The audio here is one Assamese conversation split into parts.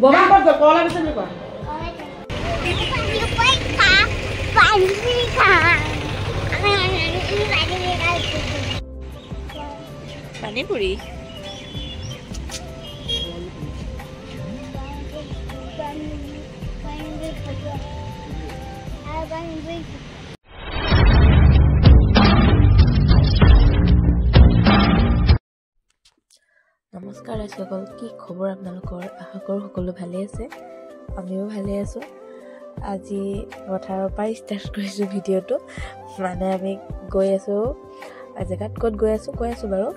Boba kok gak kolam bisa juga. Pani puri. নমস্কাৰ সকল, কি খবৰ আপোনালোকৰ? আশা কৰোঁ সকলো ভালে আছে, আমিও ভালে আছোঁ। আজি পথাৰৰ পৰাই ষ্টাৰ্ট কৰিছোঁ ভিডিঅ'টো। মানে আমি গৈ আছোঁ জেগাত, ক'ত গৈ আছোঁ কৈ আছোঁ বাৰু।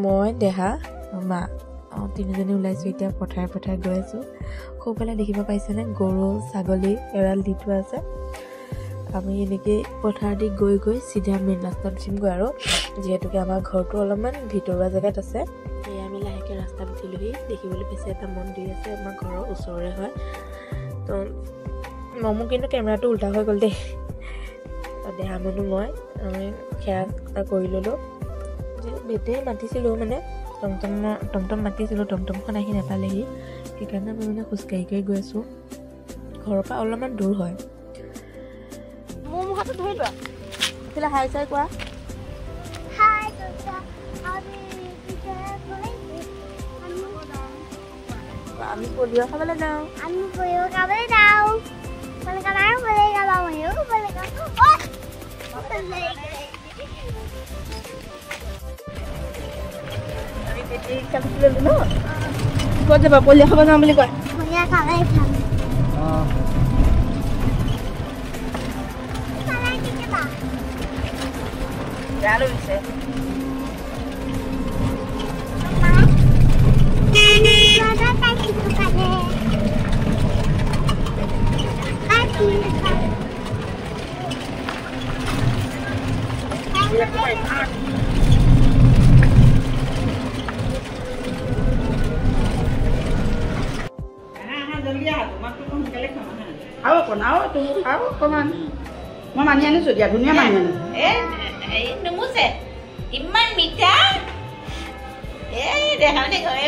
মই, দেহা, মা তিনিজনী ওলাইছোঁ এতিয়া পথাৰে গৈ আছোঁ। সোঁফালে দেখিব পাইছেনে গৰু ছাগলী এৰাল দি থোৱা আছে। আমি এনেকৈ পথাৰ দি গৈ চিধা মেইন ৰাস্তাত উঠিমগৈ আৰু, যিহেতুকে আমাৰ ঘৰটো অলপমান ভিতৰুৱা জেগাত আছে। সেয়া আমি লাহেকৈ ৰাস্তাত উঠিলোহি। দেখিবলৈ পাইছে এটা মন্দিৰ আছে, আমাৰ ঘৰৰ ওচৰৰে হয়। তো মোৰ কিন্তু কেমেৰাটো উল্টা হৈ গ'ল দেই। দেহা মানুহ মই সেয়া কৰি ল'লোঁ। বেটেৰী মাতিছিলোঁ, মানে টমটম মাতিছিলোঁ, টমটমখন আহি নাপালেহি। সেইকাৰণে আমি মানে খোজকাঢ়ি গৈ আছোঁ। ঘৰৰ পৰা অলপমান দূৰ হয়। মোৰ মুখতো ধৰি লোৱা, এইফালে হাই চাই কোৱা। আমি পলিঅ' খাবলৈ যাওঁ। আমি বেটেৰী ৰিক্সা গুচি ল'লোঁ ন। ক'ত যাবা? পলিঅ' খাব যাওঁ বুলি কয়। বেয়া লাগিছে। আৰু অকণমান মই মানি আনিছোঁ দিয়া, ধুনীয়া মানি আনিছোঁ। নমুছে ইমান মিঠা। দেখানে ঘৰে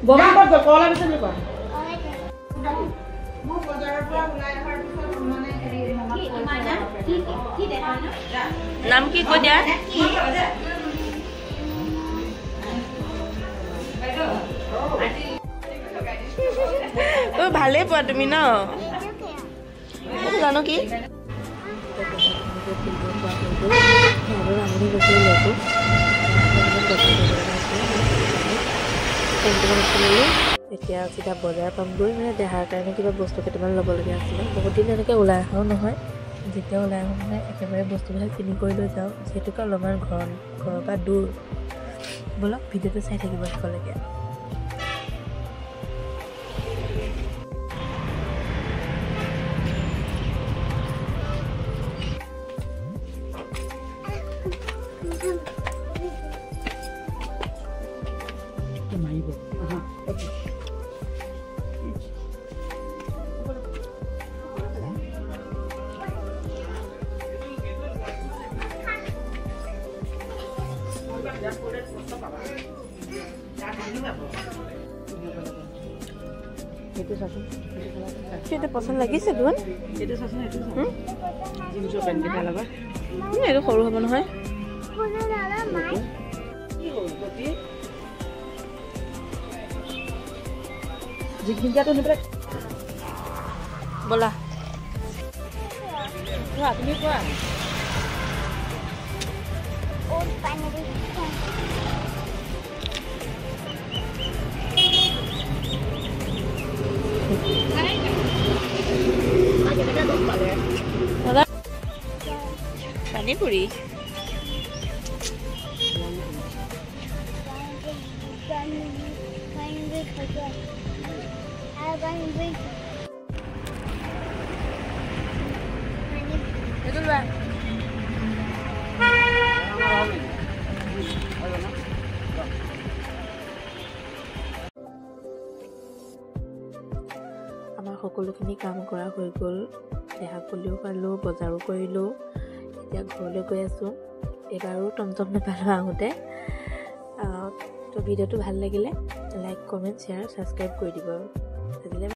বগা ক'ত গ'ল? কলা পিছে বুলি কয়। নাম কি কৈ দিয়া? ভালেই পোৱা তুমি ন? জানো কি এতিয়া চিধা বজাৰ পামগৈ। মানে দেহাৰ কাৰণে কিবা বস্তু কেইটামান ল'বলগীয়া আছিলে। বহুত দিন এনেকৈ ওলাই অহাও নহয়। যেতিয়া ওলাই আহোঁ মানে একেবাৰে বস্তুবিলাক কিনি কৰি লৈ যাওঁ, যিহেতুকে অলপমান ঘৰৰ পৰা দূৰ। ব'লক ভিডিঅ'টো চাই থাকিব শেষলৈকে। সেইটো পচন্দ লাগিছে দেখোন। এইটো সৰু হ'ব নহয়। ব'লা তুমি কোৱা। পানী পুৰি আমাৰ সকলোখিনি কাম কৰা হৈ গ'ল। দেহা পুলিও খালোঁ, বজাৰো কৰিলোঁ। এতিয়া ঘৰলৈ গৈ আছোঁ। এইবাৰো টমটম নাপালোঁ আহোঁতে। তো ভিডিঅ'টো ভাল লাগিলে লাইক, কমেণ্ট, শ্বেয়াৰ, ছাবস্ক্ৰাইব কৰি দিব। আজিলৈ